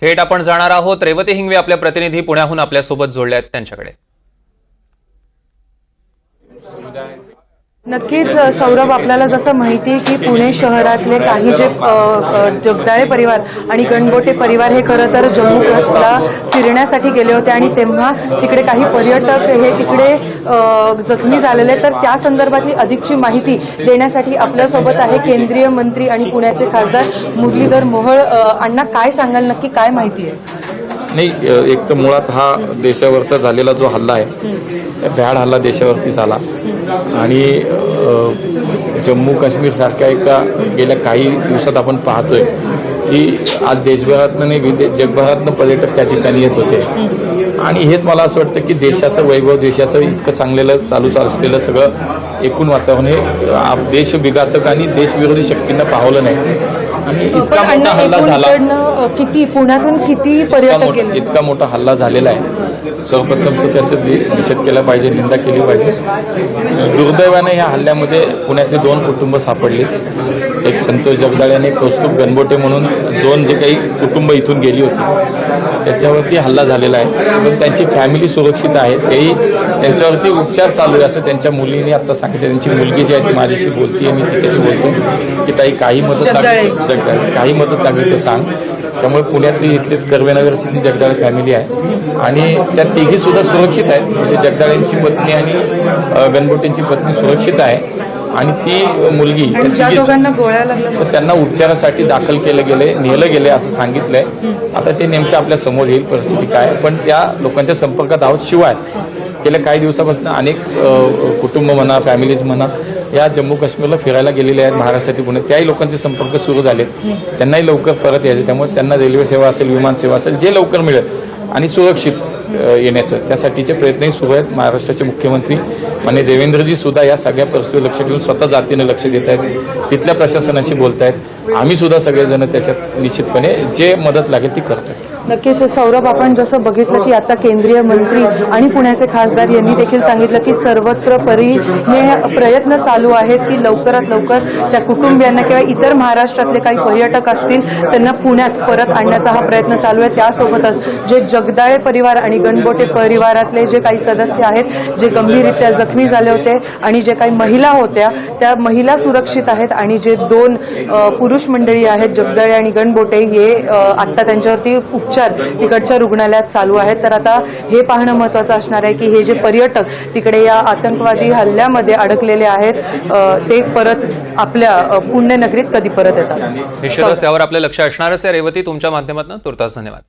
थेट आपण जाणार आहोत रेवती हिंगवे आपल्या प्रतिनिधी पुण्याहून आपल्यासोबत जोडले आहेत त्यांच्याकडे। नक्कीच सौरभ, आपल्याला जसं माहिती आहे की पुणे शहरातले काही जे जगदाळे परिवार आणि गणगोटे परिवार हे खरं तर जम्मू काश्मीरला फिरण्यासाठी गेले होते आणि तेव्हा तिकडे काही पर्यटक हे तिकडे जखमी झालेले, तर त्या संदर्भातली अधिकची माहिती देण्यासाठी आपल्यासोबत आहे केंद्रीय मंत्री आणि पुण्याचे खासदार मुरलीधर मोहोळ। अण्णा, काय सांगाल, नक्की काय माहिती आहे? नाही, एक तर मुळात हा देशावरचा झालेला जो हल्ला आहे, भ्याड हल्ला देशावरती झाला आणि जम्मू काश्मीर सारख्या एका गेल्या काही दिवसात आपण पाहतोय की आज देशभरातनं नाही जगभरातनं पर्यटक त्या ठिकाणी येत होते आणि हेच मला असं वाटतं की देशाचं वैभव, देशाचं इतकं चांगलेलं चालूच असलेलं सगळं एकूण वातावरण हे देशविघातक आणि देशविरोधी शक्तींना पाहवलं नाही आणि इतका मोठा हल्ला झाला। किती पुण्यातून किती पर्यटक गेले? इतका मोठा हल्ला झालेला आहे, सर्वप्रथम तर त्याचं निषेध केला पाहिजे, निंदा केली पाहिजे। दुर्दैवाने या हल्ल्यामध्ये पुण्यातले 2 कुटुंब सापडले, एक संतोष जगदाळे आणि कौस्तुभ गणगोटे म्हणून 2 जे काही कुटुंब इथून गेली होती त्याच्यावरती हल्ला झालेला आहे। पण त्यांची फॅमिली सुरक्षित आहे, तेही त्यांच्यावरती उपचार चालू आहे असं त्यांच्या मुलीने आता सांगितलं। त्यांची मुलगी जी आहे ती माझ्याशी बोलते, मी तिच्याशी बोलतो की ताई काही मदत लागली, काही मदत लागली तर सांग। त्यामुळे पुण्यातली इथलीच कर्वेनगरची ती जगदाळे फॅमिली आहे आणि त्या तिघी सुद्धा सुरक्षित आहेत, म्हणजे जगदाळेंची पत्नी आणि गणगोटेंची पत्नी सुरक्षित आहे आणि ती मुलगी गोळ्या लागल्या तर त्यांना उपचारासाठी दाखल नेलं गेले असं सांगितलंय। आता ते नेमकं आपल्या समोर येईल परिस्थिती काय, पण त्या लोकांच्या संपर्कात आहोत। शिवाय गेल्या काही दिवसापासून अनेक कुटुंब म्हणा, फॅमिलीज म्हणा, या जम्मू काश्मीरला फिरायला गेलेले आहेत महाराष्ट्रातील पुणे, त्याही लोकांचे संपर्क सुरू झालेत, त्यांनाही लवकर परत यायचे। त्यामुळे त्यांना रेल्वे सेवा असेल, विमान सेवा असेल, जे लवकर मिळेल आणि सुरक्षित येण्याचं त्यासाठीचे प्रयत्नही सुरू आहेत। महाराष्ट्राचे मुख्यमंत्री आणि देवेंद्रजी सुद्धा या सगळ्या परिस्थितीवर लक्ष ठेवून स्वतः जातीनं लक्ष देत आहेत, तिथल्या प्रशासनाशी बोलत आहेत। आम्ही सुद्धा सगळेजण त्याच्यात निश्चितपणे जे मदत लागेल ती करतोय। नक्कीच सौरभ, आपण जसं बघितलं की आता केंद्रीय मंत्री आणि पुण्याचे खासदार यांनी देखील सांगितलं की सर्वत्र प्रयत्न चालू आहेत की लवकरात लवकर त्या कुटुंबियांना किंवा इतर महाराष्ट्रातले काही पर्यटक असतील त्यांना पुण्यात परत आणण्याचा हा प्रयत्न चालू आहे। त्यासोबतच जे जगदाळे परिवार आणि गणगोटे परिवारातले जे काही सदस्य आहेत जे गंभीररित्या जखमी झाले होते आणि जे काही महिला होत्या त्या महिला सुरक्षित आहेत आणि जे 2 पुरुष मंडळी आहेत जगदाळे आणि गणगोटे हे आता त्यांच्यावरती उपचार तिकडच्या रुग्णालयात चालू आहेत। तर आता हे पाहणं महत्त्वाचं असणार आहे की हे जे पर्यटक तिकडे या आतंकवादी हल्ल्यामध्ये अडकलेले आहेत ते परत आपल्या पुण्यनगरीत कधी परत येतात। निश्चितच यावर आपलं लक्ष असणारच आहे। रेवती, तुमच्या माध्यमातून तुर्तास धन्यवाद।